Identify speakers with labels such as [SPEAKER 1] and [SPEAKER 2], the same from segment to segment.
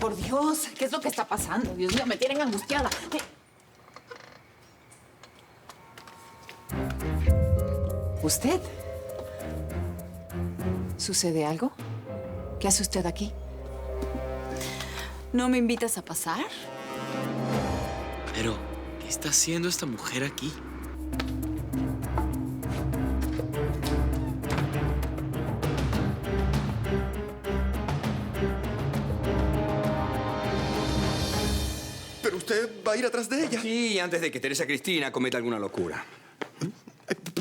[SPEAKER 1] por Dios, ¿qué es lo que está pasando? Dios mío, me tienen angustiada. ¿Usted? ¿Sucede algo? ¿Qué hace usted aquí?
[SPEAKER 2] ¿No me invitas a pasar?
[SPEAKER 3] Pero, ¿qué está haciendo esta mujer aquí?
[SPEAKER 4] Pero usted va a ir atrás de ella.
[SPEAKER 5] Sí, antes de que Teresa Cristina cometa alguna locura.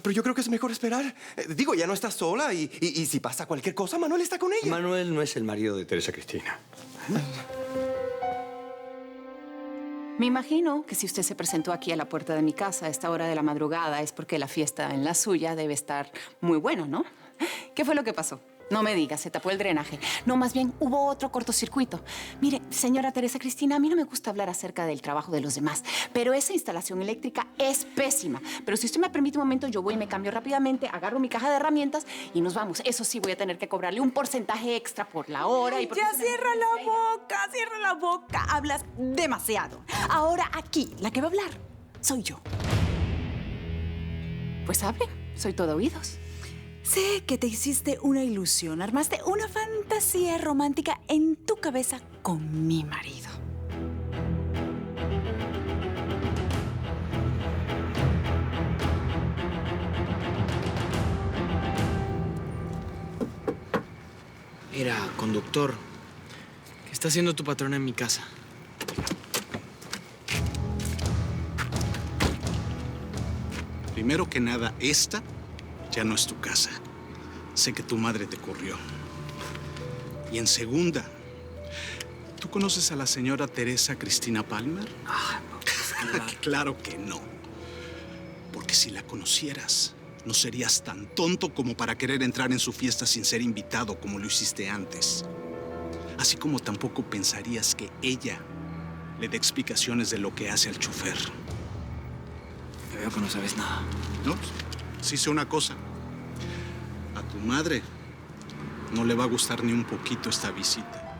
[SPEAKER 4] Pero yo creo que es mejor esperar. Digo, ya no está sola y si pasa cualquier cosa, Manuel está con ella.
[SPEAKER 5] Manuel no es el marido de Teresa Cristina.
[SPEAKER 1] Me imagino que si usted se presentó aquí a la puerta de mi casa a esta hora de la madrugada es porque la fiesta en la suya debe estar muy buena, ¿no? ¿Qué fue lo que pasó? No me diga, se tapó el drenaje. No, más bien hubo otro cortocircuito. Mire, señora Teresa Cristina, a mí no me gusta hablar acerca del trabajo de los demás, pero esa instalación eléctrica es pésima. Pero si usted me permite un momento, yo voy y me cambio rápidamente, agarro mi caja de herramientas y nos vamos. Eso sí, voy a tener que cobrarle un porcentaje extra por la hora y por...
[SPEAKER 2] Ya cierra la boca. Hablas demasiado. Ahora aquí, la que va a hablar, soy yo.
[SPEAKER 1] Pues hable, soy todo oídos.
[SPEAKER 2] Sé que te hiciste una ilusión, armaste una fantasía romántica en tu cabeza con mi marido.
[SPEAKER 3] Mira, conductor, ¿qué está haciendo tu patrona en mi casa?
[SPEAKER 6] Primero que nada, esta ya no es tu casa. Sé que tu madre te corrió. Y en segunda, ¿tú conoces a la señora Teresa Cristina Palmer?
[SPEAKER 3] Ah, no, pues
[SPEAKER 6] Claro que no. Porque si la conocieras, no serías tan tonto como para querer entrar en su fiesta sin ser invitado como lo hiciste antes. Así como tampoco pensarías que ella le dé explicaciones de lo que hace al chofer.
[SPEAKER 3] Te veo que no sabes nada.
[SPEAKER 6] ¿No? Sí sé una cosa. A tu madre no le va a gustar ni un poquito esta visita.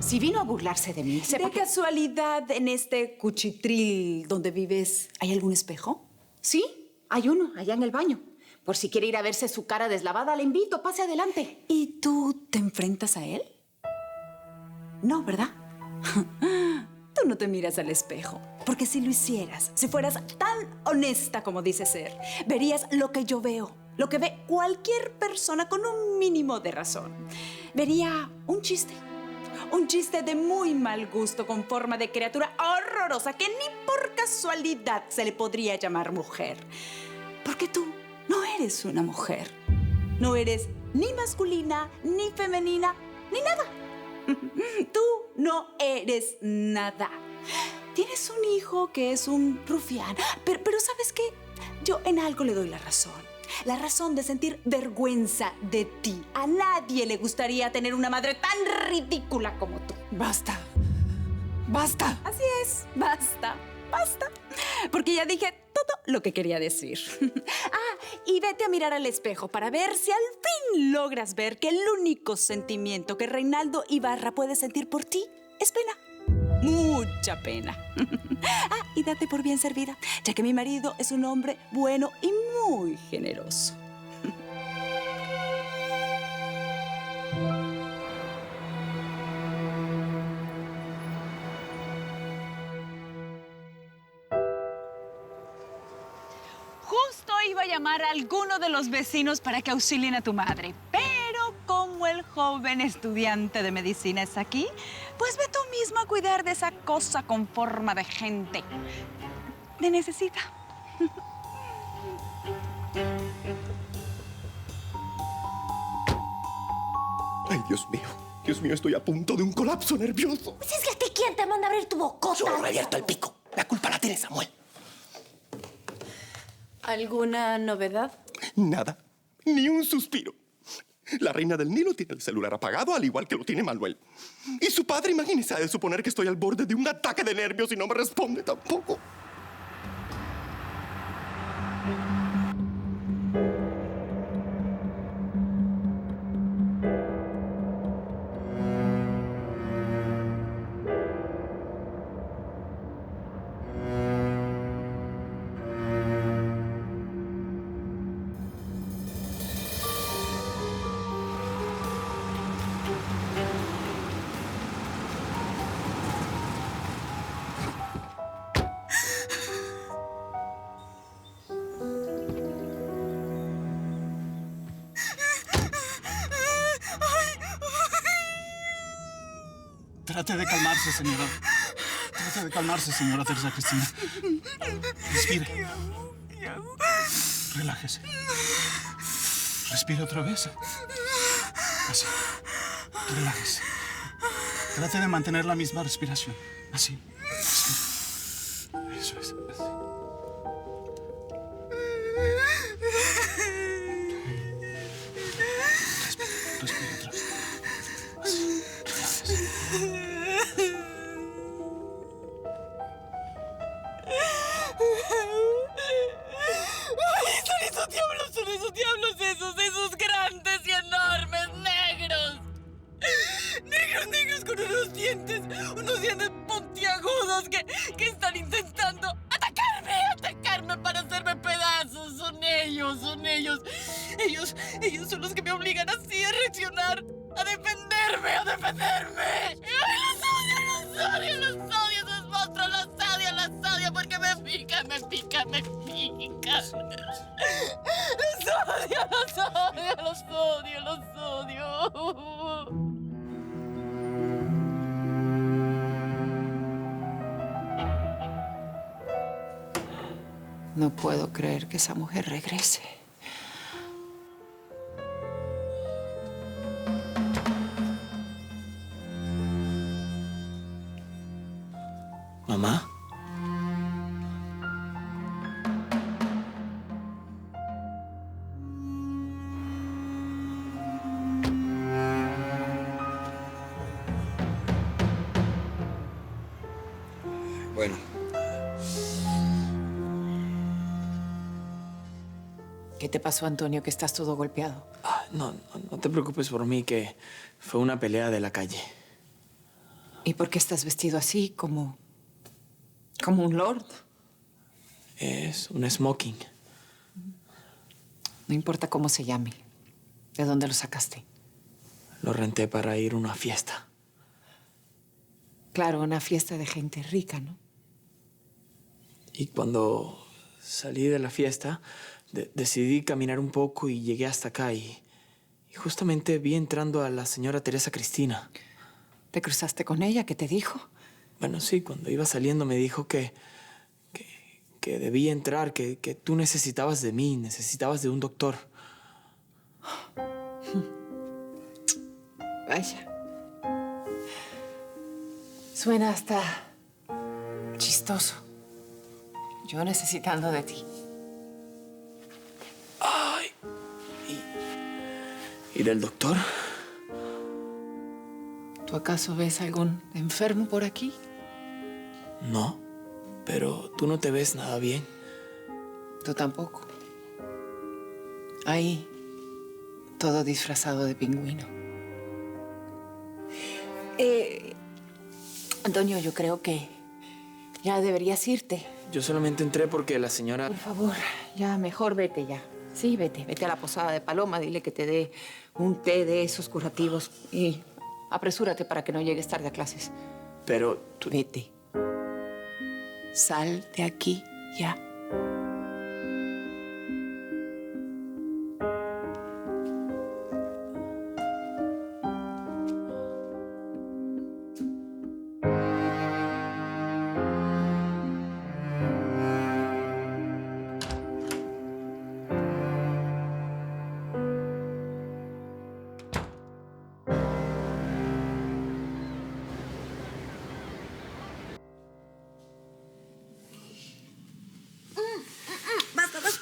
[SPEAKER 1] Si vino a burlarse de mí, sepa
[SPEAKER 2] ¿De
[SPEAKER 1] que...
[SPEAKER 2] casualidad en este cuchitril donde vives hay algún espejo?
[SPEAKER 1] Sí, hay uno allá en el baño. Por si quiere ir a verse su cara deslavada, le invito, pase adelante.
[SPEAKER 2] ¿Y tú te enfrentas a él? No, ¿verdad? Tú no te miras al espejo. Porque si lo hicieras, si fueras tan honesta como dices ser, verías lo que yo veo, lo que ve cualquier persona con un mínimo de razón. Vería un chiste de muy mal gusto con forma de criatura horrorosa que ni por casualidad se le podría llamar mujer. Porque tú no eres una mujer. No eres ni masculina, ni femenina, ni nada. Tú no eres nada. Tienes un hijo que es un rufián, pero ¿sabes qué? Yo en algo le doy la razón. La razón de sentir vergüenza de ti. A nadie le gustaría tener una madre tan ridícula como tú.
[SPEAKER 1] Basta. Basta.
[SPEAKER 2] Así es, basta. Porque ya dije todo lo que quería decir. Y vete a mirar al espejo para ver si al fin logras ver que el único sentimiento que Reinaldo Ibarra puede sentir por ti es pena. Mucha pena. Y date por bien servida, ya que mi marido es un hombre bueno y muy generoso. Justo iba a llamar a alguno de los vecinos para que auxilien a tu madre, pero como el joven estudiante de medicina es aquí, pues ve tú mismo a cuidar de esa cosa con forma de gente. Me necesita.
[SPEAKER 4] Ay, Dios mío, estoy a punto de un colapso nervioso.
[SPEAKER 7] Pues es que a ti, ¿quién te manda a abrir tu bocota?
[SPEAKER 4] Yo no he abierto el pico. La culpa la tiene Samuel.
[SPEAKER 7] ¿Alguna novedad?
[SPEAKER 4] Nada, ni un suspiro. La reina del Nilo tiene el celular apagado, al igual que lo tiene Manuel. Y su padre, imagínese, ha de suponer que estoy al borde de un ataque de nervios y no me responde tampoco.
[SPEAKER 6] Trate de calmarse, señora. Trate de calmarse, señora Teresa Cristina. Respire. Relájese. Respire otra vez. Así. Relájese. Trate de mantener la misma respiración. Así. Respire. Eso es. Así. Respire otra vez. Así. Relájese.
[SPEAKER 8] Son esos diablos, esos grandes y enormes negros. Negros con unos dientes puntiagudos que están intentando atacarme para hacerme pedazos. Son ellos. Ellos son los que me obligan así a reaccionar, a defenderme. ¡Ay, los odio, esos monstruos, los odio, porque me pican. Los odio.
[SPEAKER 1] No puedo creer que esa mujer regrese.
[SPEAKER 3] ¿Mamá?
[SPEAKER 5] Bueno,
[SPEAKER 1] ¿Qué te pasó, Antonio, que estás todo golpeado?
[SPEAKER 3] No te preocupes por mí, que fue una pelea de la calle.
[SPEAKER 1] ¿Y por qué estás vestido así, como un lord?
[SPEAKER 3] Es un smoking.
[SPEAKER 1] No importa cómo se llame. ¿De dónde lo sacaste?
[SPEAKER 3] Lo renté para ir a una fiesta.
[SPEAKER 1] Claro, una fiesta de gente rica, ¿no?
[SPEAKER 3] Y cuando salí de la fiesta, decidí caminar un poco y llegué hasta acá y justamente vi entrando a la señora Teresa Cristina.
[SPEAKER 1] ¿Te cruzaste con ella? ¿Qué te dijo?
[SPEAKER 3] Bueno, sí, cuando iba saliendo me dijo que debía entrar, que tú necesitabas de mí, necesitabas de un doctor.
[SPEAKER 1] Vaya. Suena hasta chistoso. Yo necesitando de ti.
[SPEAKER 3] Ay. ¿Y del doctor?
[SPEAKER 1] ¿Tú acaso ves algún enfermo por aquí?
[SPEAKER 3] No, pero tú no te ves nada bien.
[SPEAKER 1] Tú tampoco. Ahí, todo disfrazado de pingüino. Antonio, yo creo que ya deberías irte.
[SPEAKER 3] Yo solamente entré porque la señora...
[SPEAKER 1] Por favor, ya mejor vete ya. Sí, vete a la posada de Paloma, dile que te dé un té de esos curativos y apresúrate para que no llegues tarde a clases.
[SPEAKER 3] Pero tú...
[SPEAKER 1] Vete. Sal de aquí ya.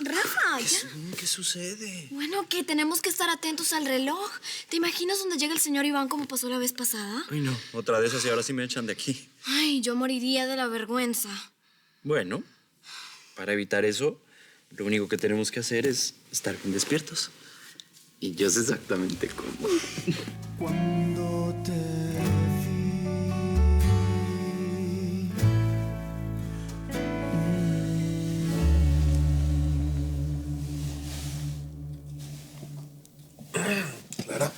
[SPEAKER 7] Rafa, ya.
[SPEAKER 3] ¿Qué sucede?
[SPEAKER 7] Bueno, que tenemos que estar atentos al reloj. ¿Te imaginas dónde llega el señor Iván como pasó la vez pasada?
[SPEAKER 9] Ay, no. Otra de esas y ahora sí me echan de aquí.
[SPEAKER 7] Ay, yo moriría de la vergüenza.
[SPEAKER 9] Bueno, para evitar eso, lo único que tenemos que hacer es estar bien despiertos. Y yo sé exactamente cómo.
[SPEAKER 10] Cuando te
[SPEAKER 4] Clara.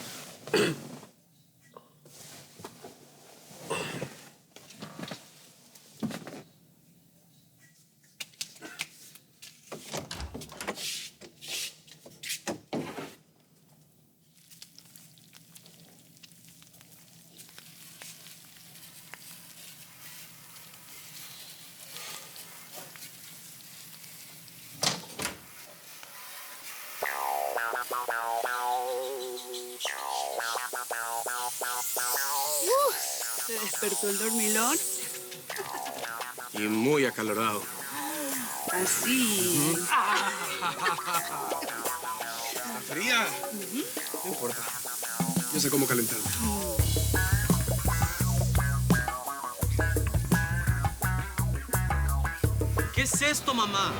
[SPEAKER 2] ¿Se despertó el dormilón?
[SPEAKER 6] Y muy acalorado.
[SPEAKER 2] Así.
[SPEAKER 6] ¿Está fría? No importa. Yo sé cómo calentarla.
[SPEAKER 11] ¿Qué es esto, mamá?